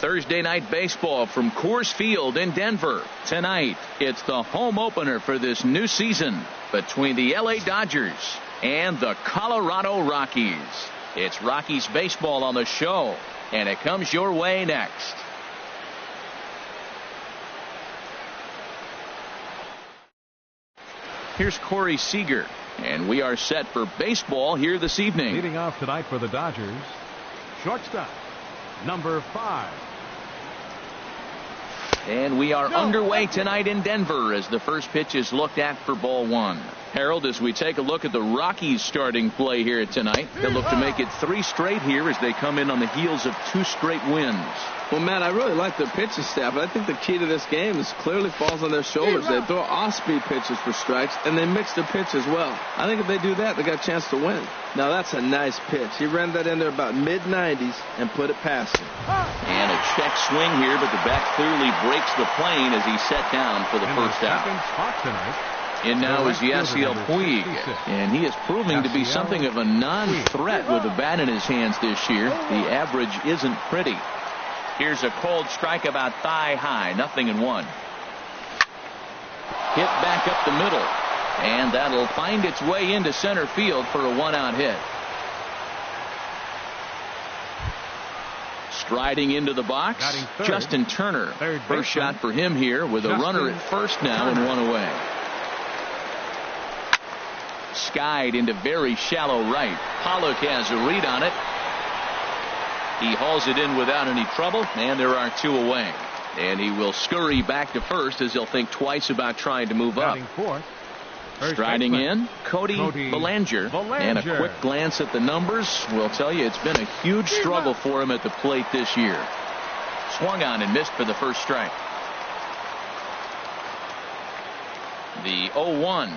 Thursday night baseball from Coors Field in Denver. Tonight, it's the home opener for this new season between the LA Dodgers and the Colorado Rockies. It's Rockies baseball on the show, and it comes your way next. Here's Corey Seager, and we are set for baseball here this evening. Leading off tonight for the Dodgers, shortstop, number 5. And we are underway tonight in Denver as the first pitch is looked at for ball 1. Harold, as we take a look at the Rockies starting play here tonight, they'll look to make it 3 straight here as they come in on the heels of 2 straight wins. Well, Matt, I really like their pitching staff, but I think the key to this game is clearly falls on their shoulders. They throw off-speed pitches for strikes, and they mix their pitch as well. I think if they do that, they got a chance to win. Now, that's a nice pitch. He ran that in there about mid-90s and put it past him. And a check swing here, but the bat clearly breaks the plane as he's set down for the first out. And now is Yasiel Puig, and he is proving to be something of a non-threat with the bat in his hands this year. The average isn't pretty. Here's a cold strike about thigh high, 0-1. Hit back up the middle, and that'll find its way into center field for a 1-out hit. Striding into the box, Justin Turner. First shot for him here with a runner at first now and 1 away. Skied into very shallow right. Pollock has a read on it. He hauls it in without any trouble, and there are 2 away. And he will scurry back to first as he'll think twice about trying to move up. Striding in, Cody Bellinger. And a quick glance at the numbers will tell you it's been a huge struggle for him at the plate this year. Swung on and missed for the first strike. The 0-1.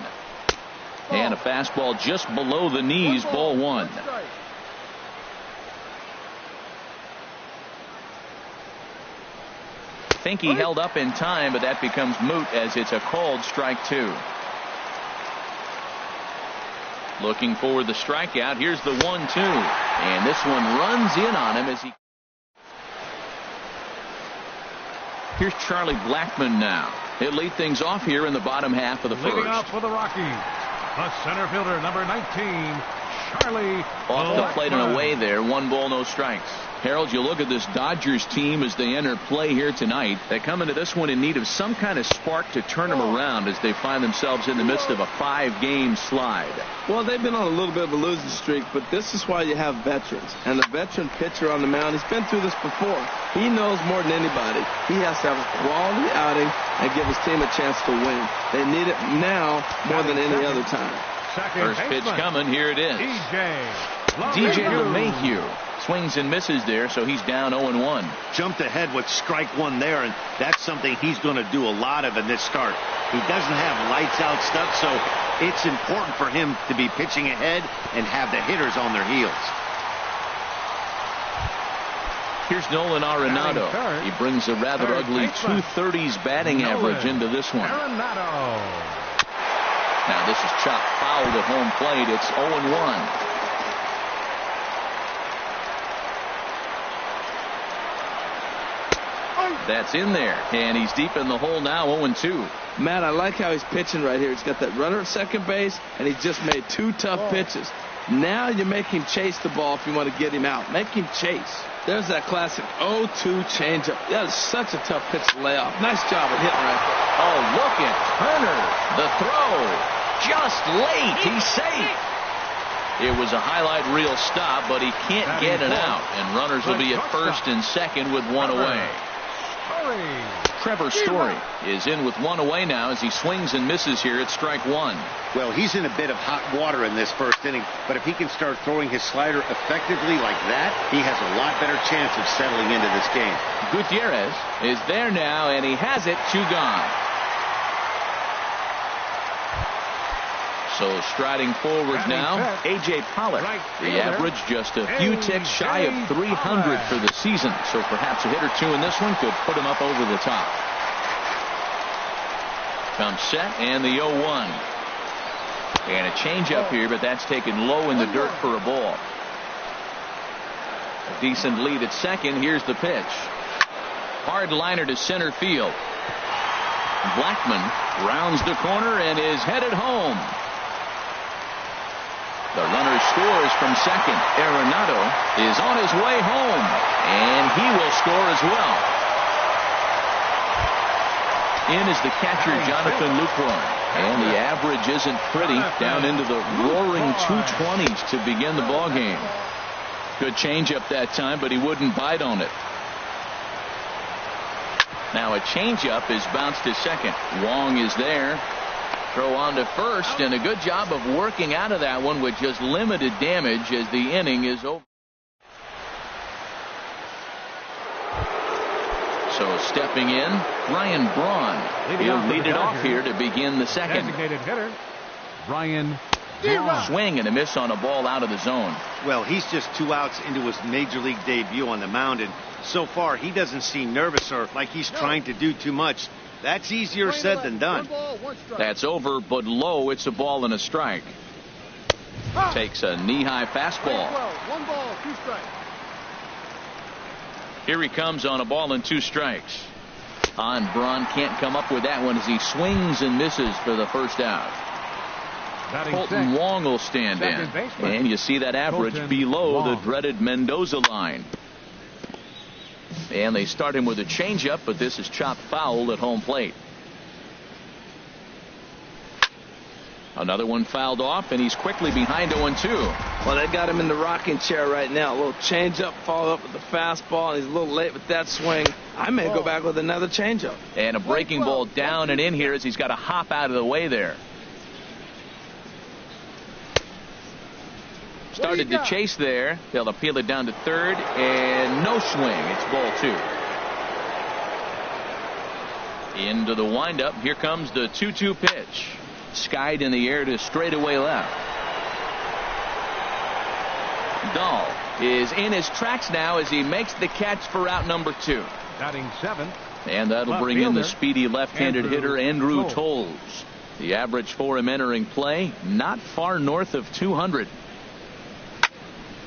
And a fastball just below the knees, ball 1. I think he held up in time, but that becomes moot as it's a called strike 2. Looking for the strikeout. Here's the 1-2, and this one runs in on him as he. Here's Charlie Blackmon now. He'll lead things off here in the bottom half of the first. Leading off for the Rockies, the center fielder, number 19, Charlie off the plate and away there. 1 ball, no strikes. Harold, you look at this Dodgers team as they enter play here tonight. They come into this one in need of some kind of spark to turn them around as they find themselves in the midst of a 5-game slide. Well, they've been on a little bit of a losing streak, but this is why you have veterans. And the veteran pitcher on the mound, he's been through this before. He knows more than anybody. He has to have a quality outing and give his team a chance to win. They need it now more than any other time. First pitch coming. Here it is. DJ LeMahieu swings and misses there, so he's down 0-1. Jumped ahead with strike 1 there, and that's something he's going to do a lot of in this start. He doesn't have lights out stuff, so it's important for him to be pitching ahead and have the hitters on their heels. Here's Nolan Arenado. He brings a rather ugly 230s batting average into this one. Now this is chopped foul to home plate. It's 0-1. That's in there, and he's deep in the hole now, 0-2. Matt, I like how he's pitching right here. He's got that runner at second base, and he just made 2 tough pitches. Now you make him chase the ball if you want to get him out. Make him chase. There's that classic 0-2 changeup. That is such a tough pitch to lay off. Nice job of hitting right there. Oh, look at Turner. The throw. Just late. He's safe. It was a highlight reel stop, but he can't get it out. And runners will be at first and second with 1 away. Trevor Story is in with 1 away now as he swings and misses here at strike 1. Well, he's in a bit of hot water in this first inning, but if he can start throwing his slider effectively like that, he has a lot better chance of settling into this game. Gutierrez is there now, and he has it. 2 gone. So striding forward now, A.J. Pollock. The average just a few ticks shy of 300 for the season. So perhaps a hit or 2 in this one could put him up over the top. Comes set and the 0-1. And a changeup here, but that's taken low in the dirt for a ball. A decent lead at second. Here's the pitch. Hard liner to center field. Blackman rounds the corner and is headed home. The runner scores from second. Arenado is on his way home, and he will score as well. In is the catcher, Jonathan Lucroy. And the average isn't pretty, down into the roaring 220s to begin the ball game. Good changeup that time, but he wouldn't bite on it. Now a changeup is bounced to second. Wong is there. Throw on to first, and a good job of working out of that one with just limited damage as the inning is over. So stepping in, Ryan Braun. He'll lead it off here to begin the second. Designated hitter, Ryan Braun. Swing and a miss on a ball out of the zone. Well, he's just 2 outs into his major league debut on the mound, and so far he doesn't seem nervous or like he's trying to do too much. That's easier said than done. That's over, but low. It's a ball and a strike. Takes a knee-high fastball. 1 ball, 2 strikes. Here he comes on a ball and 2 strikes. Braun can't come up with that one as he swings and misses for the first out. Colton Wong will stand in. And you see that average below the dreaded Mendoza line. And they start him with a changeup, but this is chopped foul at home plate. Another one fouled off, and he's quickly behind 0-2. Well, they got him in the rocking chair right now. A little changeup, followed up with the fastball, and he's a little late with that swing. I may go back with another changeup. And a breaking ball down and in here as he's got to hop out of the way there. Started to chase there. They'll appeal it down to third, and no swing. It's ball 2. Into the windup. Here comes the 2-2 pitch. Skied in the air to straightaway left. Dahl is in his tracks now as he makes the catch for out number 2. Batting 7th. And that'll bring in the speedy left-handed hitter Andrew Tolles. The average for him entering play, not far north of 200.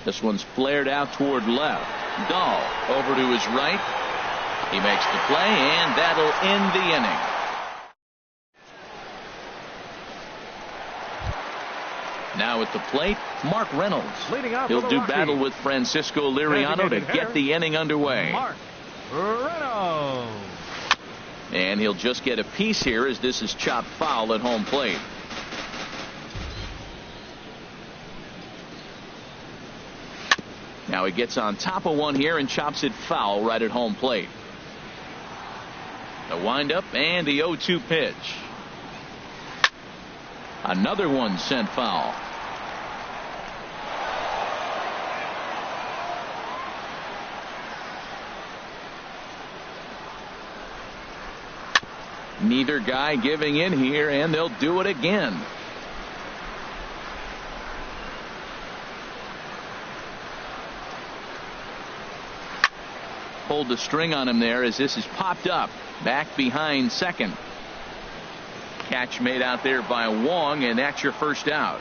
This one's flared out toward left. Dahl over to his right. He makes the play, and that'll end the inning. Now at the plate, Mark Reynolds. He'll do battle with Francisco Liriano to get the inning underway. Mark Reynolds. And he'll just get a piece here as this is chopped foul at home plate. Now he gets on top of one here and chops it foul right at home plate. The windup and the 0-2 pitch. Another one sent foul. Neither guy giving in here, and they'll do it again. Pulled the string on him there as this is popped up back behind second. Catch made out there by Wong, and that's your first out.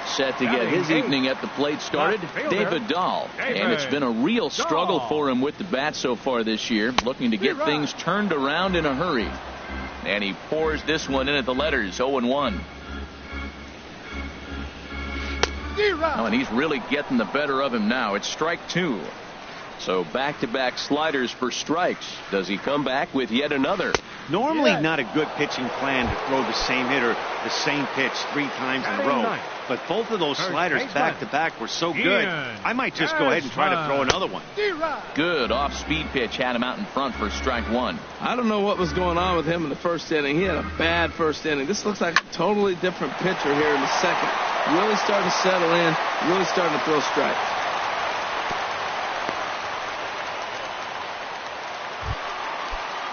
Set to get his evening at the plate started, David Dahl. And it's been a real struggle for him with the bat so far this year, looking to get things turned around in a hurry. And he pours this one in at the letters, 0-1. Oh, and he's really getting the better of him now. It's strike 2. So back-to-back sliders for strikes. Does he come back with yet another? Normally not a good pitching plan to throw the same hitter the same pitch 3 times in a row. But both of those sliders back-to-back were so good, I might just go ahead and try to throw another one. Good off-speed pitch had him out in front for strike 1. I don't know what was going on with him in the first inning. He had a bad first inning. This looks like a totally different pitcher here in the second. Really starting to settle in, really starting to throw strikes.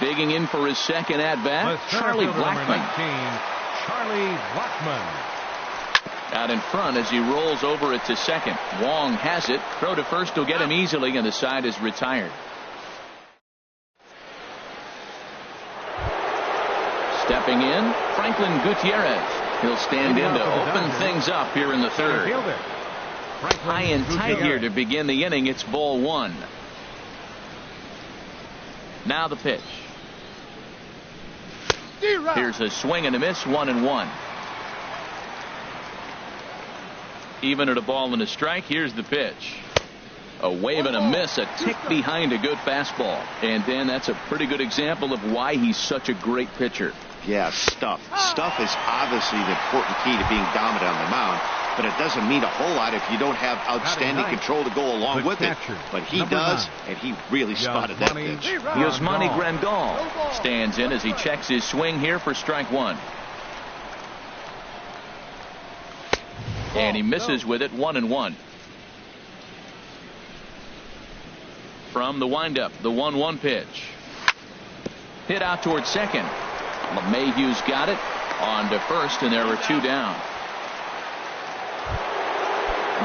Digging in for his second at-bat, Charlie Blackmon. Charlie Blackmon. Out in front as he rolls over it to second. Wong has it. Throw to first will get him easily, and the side is retired. Stepping in, Franklin Gutierrez. He'll stand in to open things up here in the third. High and tight here to begin the inning. It's ball 1. Now the pitch. Here's a swing and a miss, 1-1. Even at a ball and a strike. Here's the pitch. A wave and a miss, a tick behind a good fastball. And Dan, that's a pretty good example of why he's such a great pitcher. Yeah, stuff. Stuff is obviously the important key to being dominant on the mound, but it doesn't mean a whole lot if you don't have outstanding control to go along with it. But he does, and he really spotted that pitch. Yasmani Grandal stands in as he checks his swing here for strike one. And he misses with it, 1-1. From the windup, the 1-1 pitch. Hit out towards second. LeMahieu's got it on to first, and there are two down.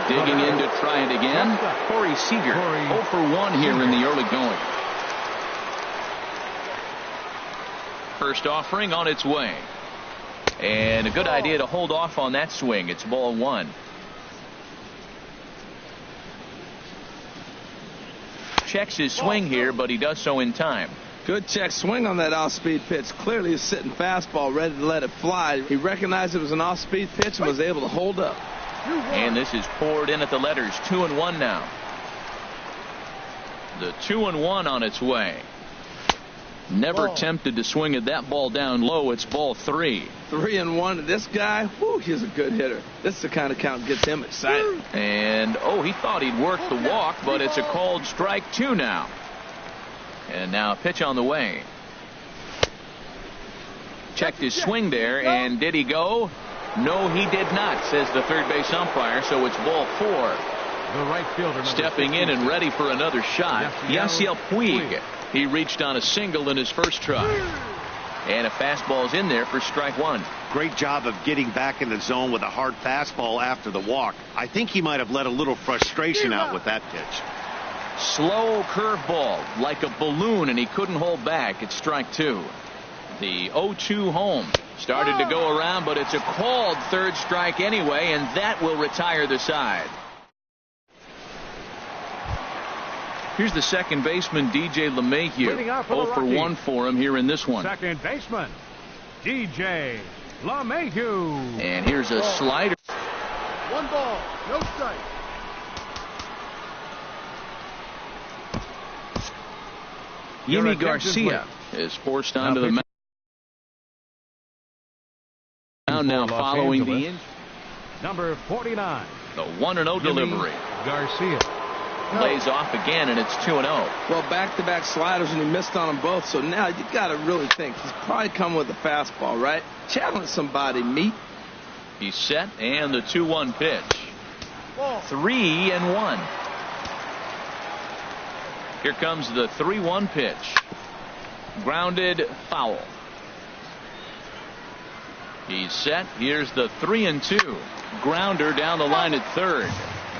Digging in to try it again. Corey Seager, 0 for 1 here in the early going. First offering on its way. And a good idea to hold off on that swing. It's ball one. Checks his swing here, but he does so in time. Good check swing on that off-speed pitch. Clearly a sitting fastball ready to let it fly. He recognized it was an off-speed pitch and was able to hold up. And this is poured in at the letters. 2-1 now. The 2-1 on its way. Never tempted to swing at that ball down low. It's ball 3. 3-1. This guy, whew, he's a good hitter. This is the kind of count gets him excited. And he thought he'd work the walk, but it's a called strike 2 now. And now a pitch on the way. Checked his swing there, and did he go? No, he did not, says the third base umpire. So it's ball 4. The right fielder stepping in and ready for another shot, Yasiel Puig. He reached on a single in his first try. And a fastball's in there for strike 1. Great job of getting back in the zone with a hard fastball after the walk. I think he might have let a little frustration out with that pitch. Slow curveball like a balloon, and he couldn't hold back. It's strike 2. The 0-2 home started to go around, but it's a called third strike anyway, and that will retire the side. Here's the second baseman, DJ LeMahieu. 0 for 1 for him here in this one. Second baseman, DJ LeMahieu. And here's a slider. 1 ball, no strike. Yimi Garcia is forced onto the mound now following the injury. Number 49. The 1-0 delivery. Garcia lays off again, and it's 2-0. Well, back-to-back sliders, and he missed on them both. So now you got to really think he's probably coming with a fastball, right? Challenge somebody, meet. He's set, and the 2-1 pitch. 3-1. Here comes the 3-1 pitch. Grounded, foul. He's set. Here's the 3-2. Grounder down the line at third.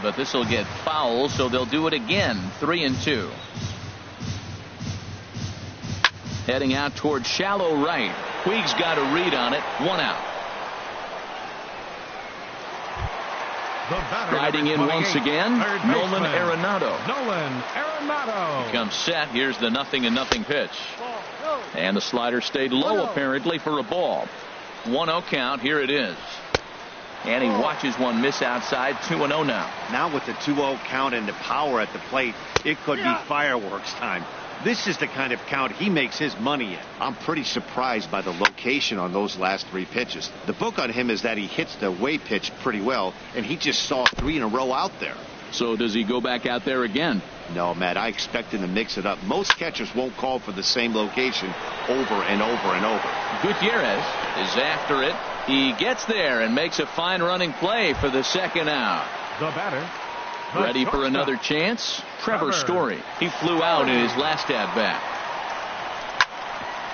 But this will get foul, so they'll do it again. 3-2. Heading out toward shallow right. Puig's got a read on it. 1 out. Riding in once again, Nolan Arenado. Nolan Arenado Comes set. Here's the 0-0 pitch. And the slider stayed low apparently for a ball. 1-0 count. Here it is. And he watches one miss outside. 2-0 now. Now with the 2-0 count and the power at the plate, it could be fireworks time. This is the kind of count he makes his money in. I'm pretty surprised by the location on those last 3 pitches. The book on him is that he hits the away pitch pretty well, and he just saw 3 in a row out there. So does he go back out there again? No, Matt, I expect him to mix it up. Most catchers won't call for the same location over and over and over. Gutierrez is after it. He gets there and makes a fine running play for the second out. The batter. Ready for another chance? Trevor Story. He flew out in his last at-bat.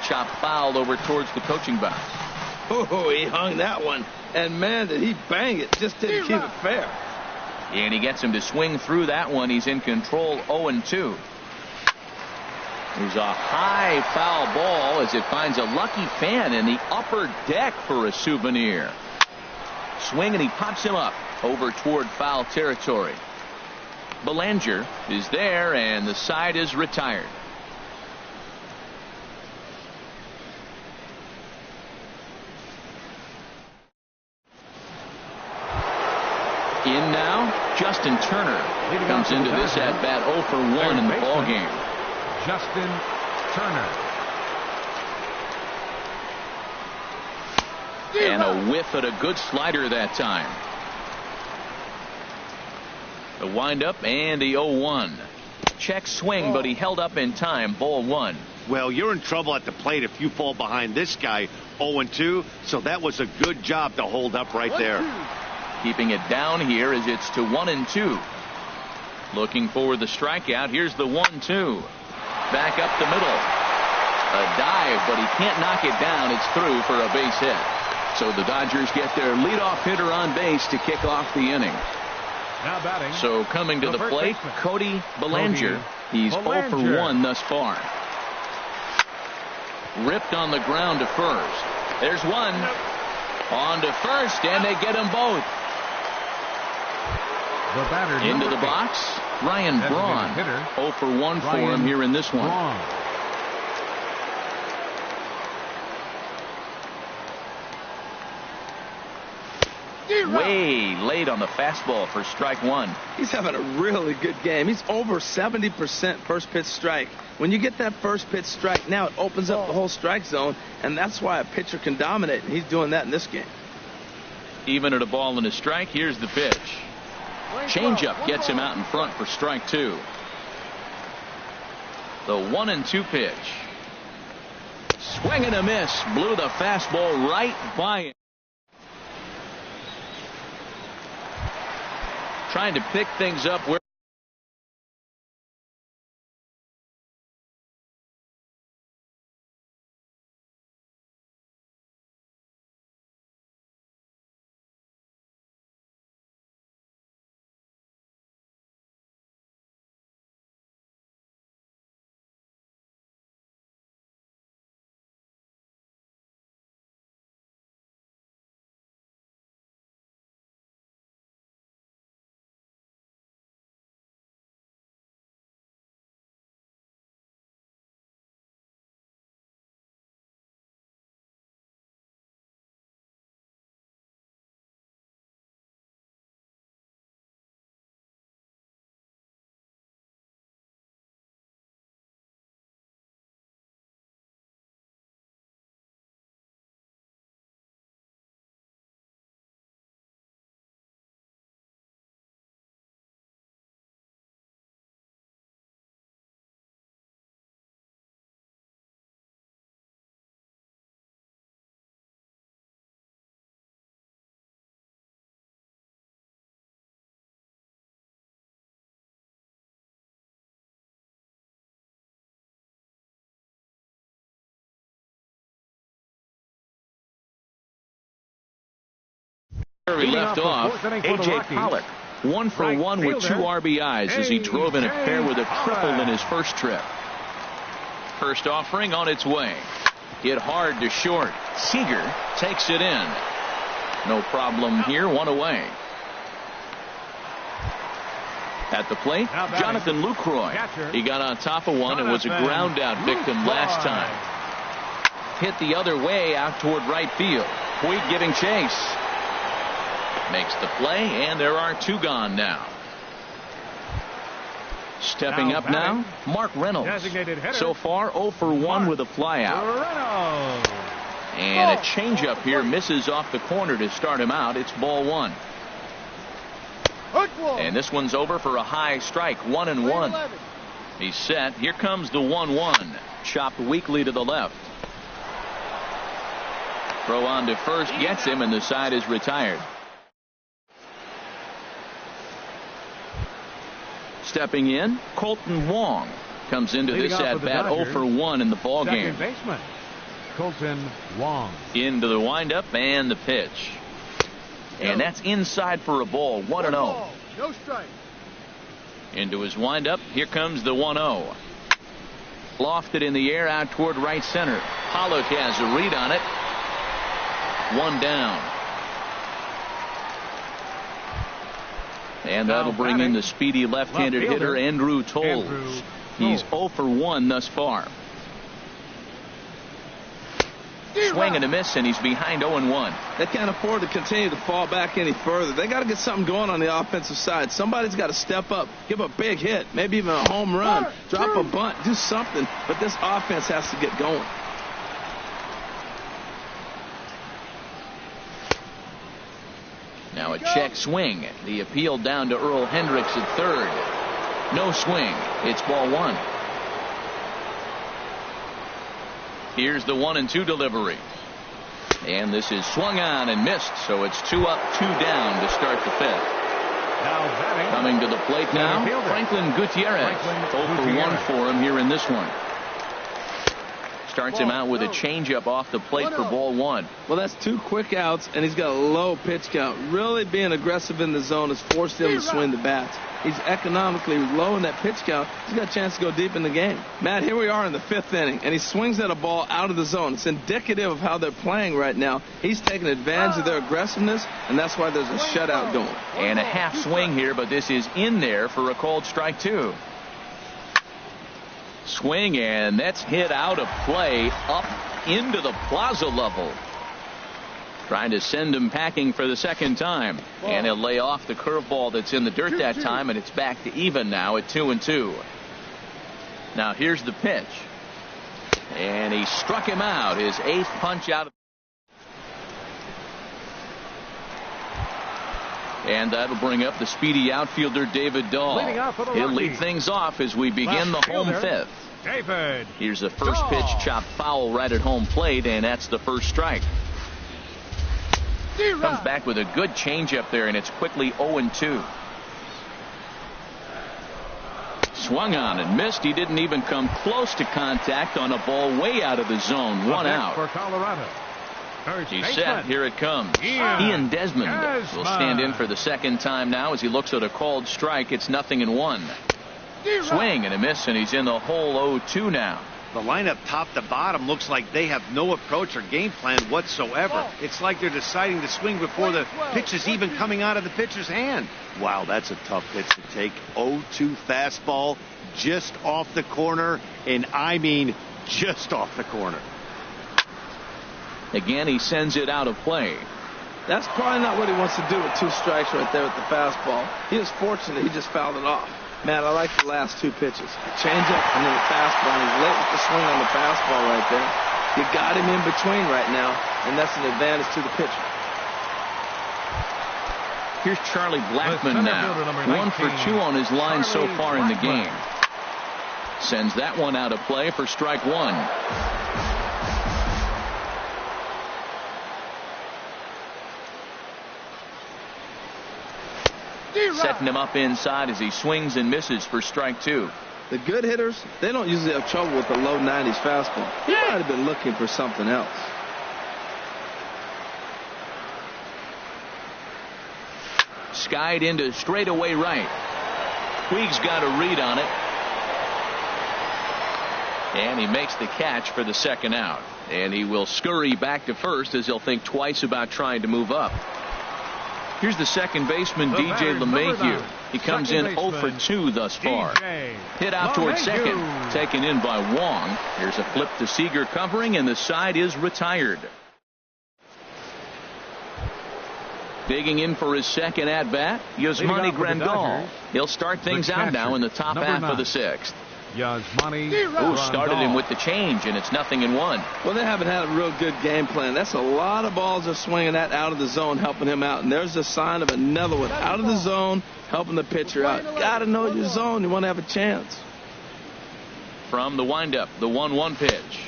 Chop fouled over towards the coaching box. Oh, he hung that one. And, man, did he bang it. Just didn't keep it fair. And he gets him to swing through that one. He's in control, 0-2. There's a high foul ball as it finds a lucky fan in the upper deck for a souvenir. Swing, and he pops him up over toward foul territory. Belanger is there, and the side is retired. Justin Turner comes into this at bat 0 for 1 in the ball game. Justin Turner. And a whiff at a good slider that time. The windup and the 0-1. Check swing, but he held up in time. Ball 1. Well, you're in trouble at the plate if you fall behind this guy 0-2. So that was a good job to hold up right there. Keeping it down here as it's to 1-2. Looking for the strikeout. Here's the 1-2. Back up the middle. A dive, but he can't knock it down. It's through for a base hit. So the Dodgers get their leadoff hitter on base to kick off the inning. Now batting. So coming to the plate, Cody Bellinger. He's 0 for 1 thus far. Ripped on the ground to first. There's one. On to first, and they get them both. The batter into the box. Ryan Braun. 0 for 1 for him here in this one. Way late on the fastball for strike 1. He's having a really good game. He's over 70% first pitch strike. When you get that first pitch strike, now it opens up the whole strike zone, and that's why a pitcher can dominate, and he's doing that in this game. Even at a ball and a strike, here's the pitch. Changeup gets him out in front for strike 2. The 1-2 pitch. Swing and a miss. Blew the fastball right by him. Trying to pick things up where he left off. A.J. Pollock 1 for 1 with 2 RBIs as he drove in a pair with a triple in his first trip. First offering on its way. Hit hard to short. Seager takes it in. No problem here. 1 away. At the plate, Jonathan Lucroy. He got on top of one and was a ground out victim last time. Hit the other way out toward right field. Puig giving chase. Makes the play, and there are 2 gone now. Stepping up now, Mark Reynolds. So far 0 for 1 with a flyout. And a changeup here misses off the corner to start him out. It's ball 1. And this one's over for a high strike. 1-1. He's set. Here comes the 1-1. Chopped weakly to the left. Throw on to first gets him, and the side is retired. Stepping in, Colton Wong comes into this at bat 0 for 1 in the ball game. Baseman, Colton Wong. Into the windup and the pitch. And that's inside for a ball. 1-0. No strike. Into his windup. Here comes the 1-0. Lofted in the air out toward right center. Pollock has a read on it. 1 down. And that'll bring in the speedy left-handed hitter Andrew Toles. He's 0 for 1 thus far. Swing and a miss, and he's behind 0-1. They can't afford to continue to fall back any further. They got to get something going on the offensive side. Somebody's got to step up, give a big hit, maybe even a home run, drop a bunt, do something. But this offense has to get going. Now a check swing. The appeal down to Earl Hendricks at third. No swing. It's ball one. Here's the 1-2 delivery. And this is swung on and missed, so it's 2 up, 2 down to start the fifth. Coming to the plate now, Franklin Gutierrez. 0 for 1 for him here in this one. Starts him out with a changeup off the plate for ball one. Well, that's 2 quick outs, and he's got a low pitch count. Really being aggressive in the zone has forced him to swing the bats. He's economically low in that pitch count. He's got a chance to go deep in the game. Matt, here we are in the 5th inning, and he swings at a ball out of the zone. It's indicative of how they're playing right now. He's taking advantage of their aggressiveness, and that's why there's a shutout going. And a half swing here, but this is in there for a called strike 2. Swing, and that's hit out of play up into the plaza level. Trying to send him packing for the second time. And he'll lay off the curveball that's in the dirt that time, and it's back to even now at 2-2. Now here's the pitch. And he struck him out. His 8th punch out of. And that'll bring up the speedy outfielder David Dahl. He'll lead things off as we begin the home 5th. David. Here's the first pitch, chopped foul right at home plate, and that's the first strike. Comes back with a good changeup there, and it's quickly 0-2. Swung on and missed. He didn't even come close to contact on a ball way out of the zone. 1 out. For Colorado. He's set. Here it comes. Ian Desmond will stand in for the second time now as he looks at a called strike. It's 0-1. Swing and a miss, and he's in the hole 0-2 now. The lineup top to bottom looks like they have no approach or game plan whatsoever. It's like they're deciding to swing before the pitch is even coming out of the pitcher's hand. Wow, that's a tough pitch to take. 0-2 fastball just off the corner, and I mean just off the corner. Again, he sends it out of play. That's probably not what he wants to do with 2 strikes right there with the fastball. He was fortunate he just fouled it off. Matt, I like the last 2 pitches. The changeup and then the fastball. He's late with the swing on the fastball right there. You got him in between right now, and that's an advantage to the pitcher. Here's Charlie Blackmon now. 1 for 2 on his line so far in the game. Sends that one out of play for strike 1. Setting him up inside as he swings and misses for strike 2. The good hitters, they don't usually have trouble with the low 90s fastball. He might have been looking for something else. Skied into straightaway right. Puig's got a read on it. And he makes the catch for the second out. And he will scurry back to first as he'll think twice about trying to move up. Here's the second baseman, DJ LeMahieu. He comes in 0 for 2 thus far. Hit out towards second. Taken in by Wong. Here's a flip to Seager covering, and the side is retired. Digging in for his second at-bat, Yasmani Grandal. He'll start things out now in the top half of the 6th. Ooh, started him with the change, and it's 0-1. Well, they haven't had a real good game plan. That's a lot of balls they're swinging at out of the zone, helping him out. And there's a sign of another one out of the zone, helping the pitcher out. Got to know your zone. You want to have a chance. From the windup, the 1-1 pitch.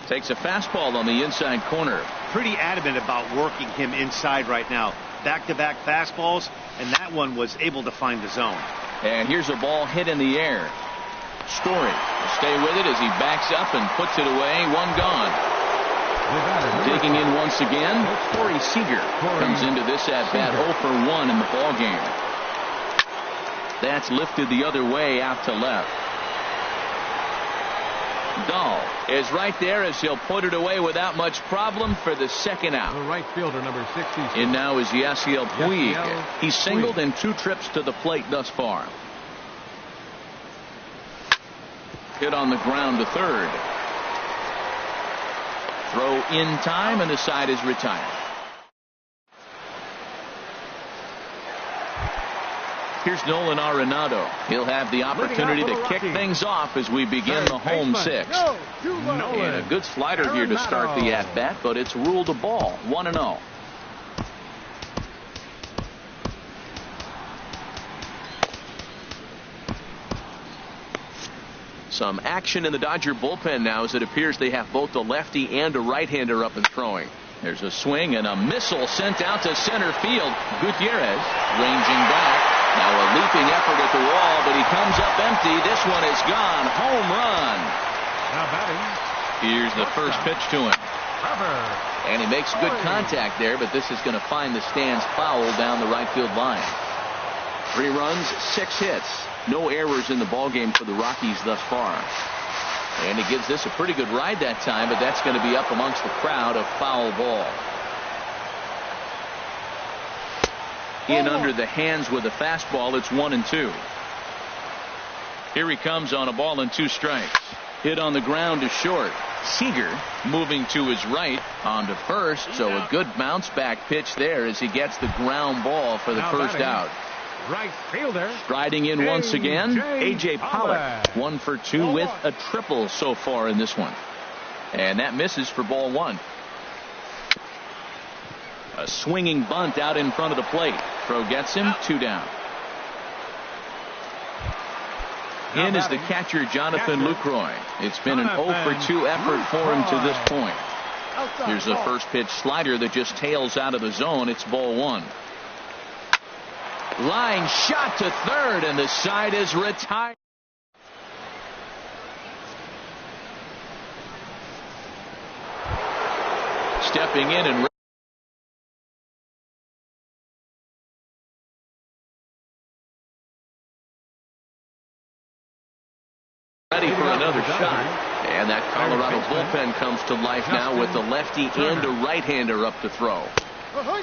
Takes a fastball on the inside corner. Pretty adamant about working him inside right now. Back-to-back fastballs, and that one was able to find the zone. And here's a ball hit in the air. Story will stay with it as he backs up and puts it away. 1 gone. Digging in once again, Corey Seager comes into this at-bat 0 for 1 in the ball game. That's lifted the other way out to left. Dahl is right there as he'll put it away without much problem for the second out. The right fielder, number 60. In now is Yasiel Puig. He's singled in 2 trips to the plate thus far. Hit on the ground to third. Throw in time, and the side is retired. Here's Nolan Arenado. He'll have the opportunity to kick things off as we begin the home sixth. And a good slider here to start the at-bat, but it's ruled a ball. 1-0. Some action in the Dodger bullpen now, as it appears they have both a lefty and a right-hander up and throwing. There's a swing and a missile sent out to center field. Gutierrez ranging back. Now a leaping effort at the wall, but he comes up empty. This one is gone. Home run. Now batting. Here's the first pitch to him. And he makes good contact there, but this is going to find the stands foul down the right field line. 3 runs, 6 hits. No errors in the ballgame for the Rockies thus far. And he gives this a pretty good ride that time, but that's going to be up amongst the crowd. A foul ball. In under the hands with a fastball. It's 1-2. Here he comes on a ball and 2 strikes. Hit on the ground to short. Seager moving to his right onto first, so a good bounce back pitch there as he gets the ground ball for the first out. Right fielder. Striding in once again, A.J. Pollock. 1 for 2 with a triple so far in this one. And that misses for ball 1. A swinging bunt out in front of the plate. Throw gets him. 2 down. In is the catcher, Jonathan Lucroy. It's been an 0 for 2 effort for him to this point. Here's the first pitch slider that just tails out of the zone. It's ball 1. Line shot to third, and the side is retired. Stepping in and ready for another shot. And that Colorado bullpen comes to life now with the lefty and a right-hander up to throw.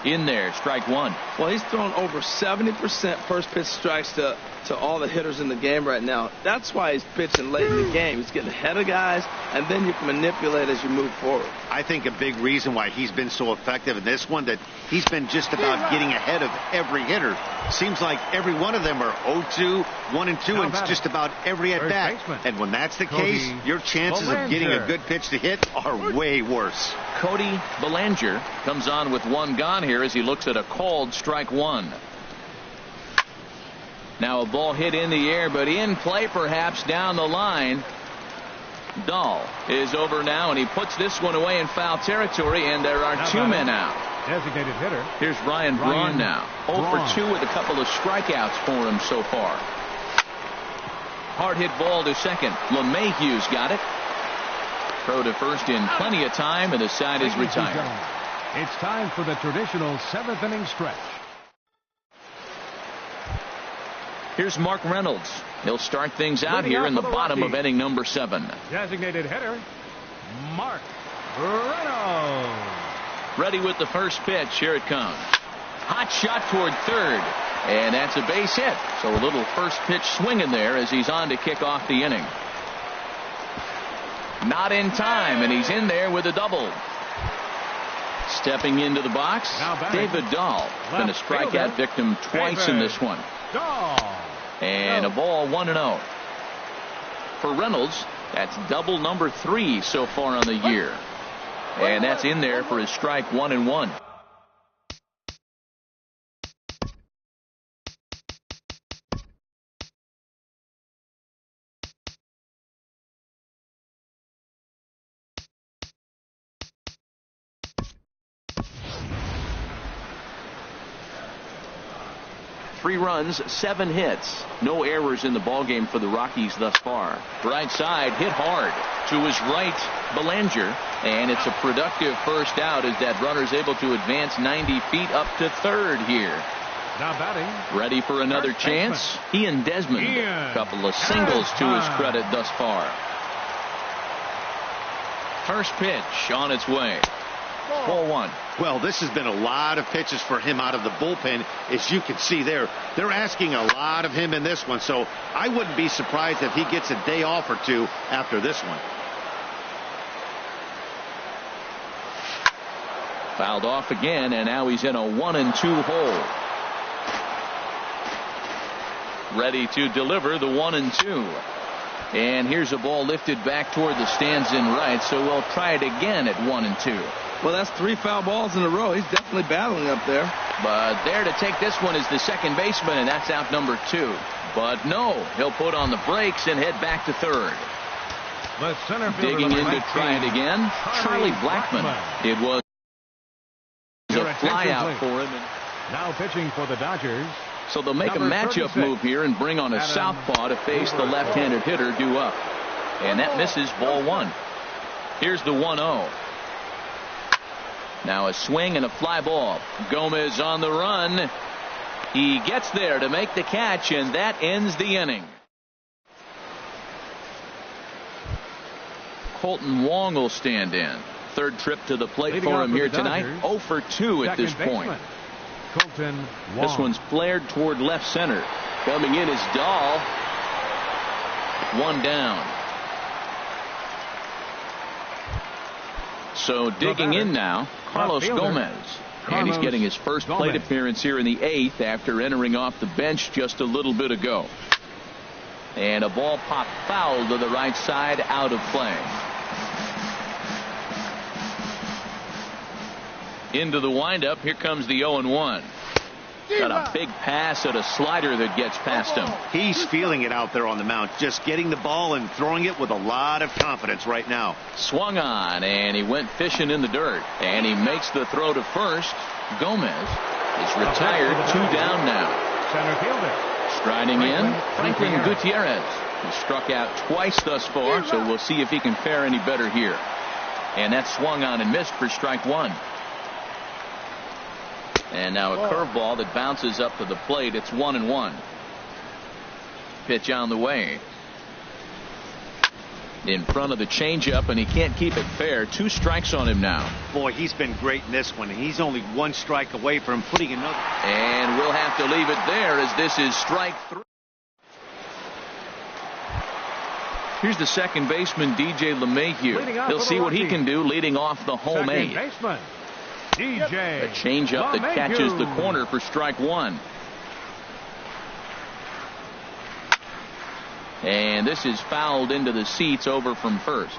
In there, strike 1. Well, he's thrown over 70% first pitch strikes to all the hitters in the game right now. That's why he's pitching late in the game. He's getting ahead of guys, and then you can manipulate as you move forward. I think a big reason why he's been so effective in this one, that he's been just about getting ahead of every hitter. Seems like every one of them are 0-2, 1-2, and just about every at bat. And when that's the case, your chances of getting a good pitch to hit are way worse. Cody Bellinger comes on with 1 gone here as he looks at a called strike 1. Now a ball hit in the air, but in play perhaps down the line. Dahl is over now, and he puts this one away in foul territory, and there are 2 men out. Designated hitter. Here's Ryan Braun now. 0 for 2 with a couple of strikeouts for him so far. Hard hit ball to second. LeMahieu's got it. Throw to first in plenty of time, and the side is retired. It's time for the traditional 7th inning stretch. Here's Mark Reynolds. He'll start things out here in the bottom of inning number 7. Designated hitter, Mark Reynolds. Ready with the first pitch. Here it comes. Hot shot toward third. And that's a base hit. So a little first pitch swing in there as he's on to kick off the inning. Not in time, and he's in there with a double. Stepping into the box, David Dahl. Been a strikeout victim twice in this one. And a ball 1-0. For Reynolds, that's double number 3 so far on the year. And that's in there for his strike 1-1. Three runs, 7 hits. No errors in the ballgame for the Rockies thus far. Right side hit hard to his right, Bellinger, and it's a productive first out as that runner's able to advance 90 feet up to third here. Now batting. Ready for another chance? Ian Desmond. A couple of singles to his credit thus far. First pitch on its way. Ball 1. Well, this has been a lot of pitches for him out of the bullpen. As you can see there, they're asking a lot of him in this one. So I wouldn't be surprised if he gets a day off or 2 after this one. Fouled off again, and now he's in a 1-2 hole. Ready to deliver the 1-2. And here's a ball lifted back toward the stands in right, so we'll try it again at 1-2. Well, that's 3 foul balls in a row. He's definitely battling up there. But there to take this one is the second baseman, and that's out number 2. But no, he'll put on the brakes and head back to third. The center fielder, Digging in to try it again, Charlie Blackmon. It was a fly out for him. Now pitching for the Dodgers. So they'll make a matchup move here and bring on a southpaw to face the left-handed hitter due up. And that misses, ball 1. Here's the 1-0. Now a swing and a fly ball. Gomez on the run. He gets there to make the catch, and that ends the inning. Colton Wong will stand in. Third trip to the plate for him here tonight. 0 for 2 at this point. Colton Wong. This one's flared toward left center. Coming in is Dahl. 1 down. So digging in now, Carlos Gomez. And he's getting his first plate appearance here in the 8th after entering off the bench just a little bit ago. And a ball popped foul to the right side, out of play. Into the windup. Here comes the 0-1. Got a big pass at a slider that gets past him. He's feeling it out there on the mound, just getting the ball and throwing it with a lot of confidence right now. Swung on, and he went fishing in the dirt. And he makes the throw to first. Gomez is retired. 2 down now. Center fielder. Striding in, Franklin Gutierrez. He struck out twice thus far, so we'll see if he can fare any better here. And that swung on and missed for strike 1. And now a curveball that bounces up to the plate. It's 1-1. Pitch on the way. In front of the changeup, and he can't keep it fair. 2 strikes on him now. Boy, he's been great in this one. He's only 1 strike away from putting another. And we'll have to leave it there as this is strike 3. Here's the second baseman, DJ LeMahieu. He'll see what he can do leading off the home 8. Baseman, DJ A changeup that catches the corner for strike 1. And this is fouled into the seats over from first.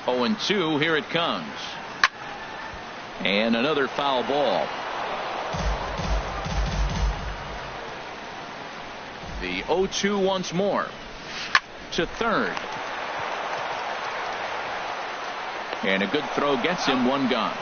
0-2. Here it comes. And another foul ball. The 0-2 once more. To third. And a good throw gets him. 1 gone.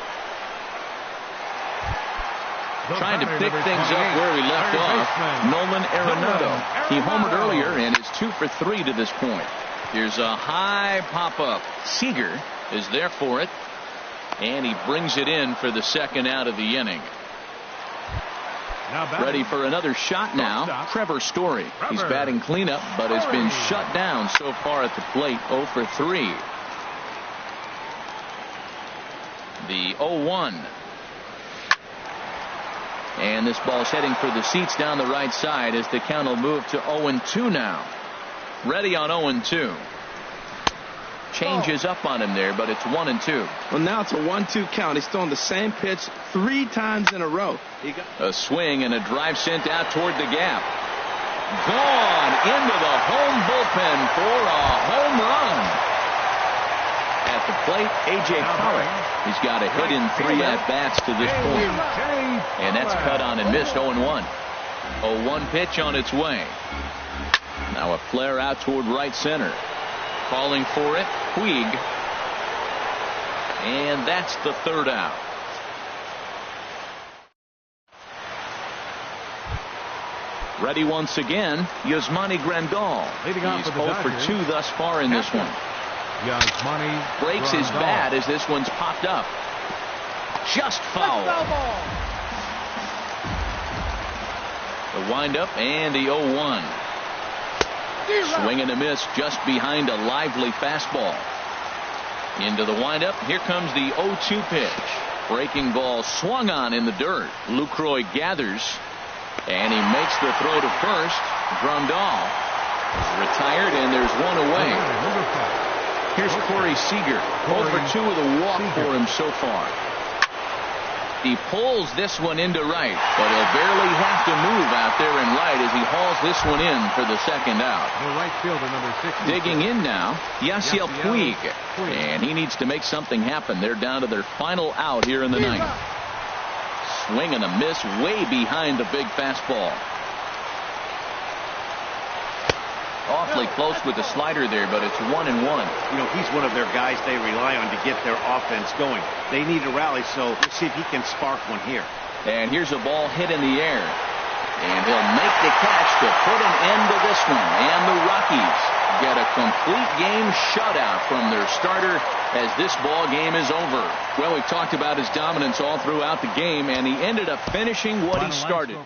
Trying to pick things up where he left off. Nolan Arenado. He homered earlier and is 2 for 3 to this point. Here's a high pop-up. Seager is there for it. And he brings it in for the second out of the inning. Ready for another shot now. Trevor Story. He's batting cleanup, but has been shut down so far at the plate. 0 for 3. The 0-1. And this ball's heading for the seats down the right side as the count will move to 0-2 now. Ready on 0-2. Changes up on him there, but it's 1-2. Well, now it's a 1-2 count. He's throwing the same pitch 3 times in a row. A swing and a drive sent out toward the gap. Gone into the home bullpen for a home run. At the plate, A.J. Pollock. He's got a hit in 3 at-bats to this point. And that's cut on and missed. 0-1. 0-1 pitch on its way. Now a flare out toward right center. Calling for it, Puig. And that's the 3rd out. Ready once again, Yasmani Grandal. He's 0 for 2 thus far in this one. Breaks his bat as this one's popped up. Just foul. The windup and the 0-1. Swing and a miss just behind a lively fastball. Into the windup. Here comes the 0-2 pitch. Breaking ball swung on in the dirt. Lucroy gathers. And he makes the throw to first. Grandal is retired, and there's 1 away. Here's Corey Seager. 0 for 2 with a walk for him so far. He pulls this one into right, but he'll barely have to move out there in right as he hauls this one in for the second out. The right fielder, number 6. Digging in now, Yasiel Puig. And he needs to make something happen. They're down to their final out here in the ninth. Swing and a miss way behind the big fastball. Awfully close with the slider there, but it's 1-1. You know, he's one of their guys they rely on to get their offense going. They need a rally, so we'll see if he can spark one here. And here's a ball hit in the air. And he'll make the catch to put an end to this one. And the Rockies get a complete game shutout from their starter as this ball game is over. Well, we've talked about his dominance all throughout the game, and he ended up finishing what he started.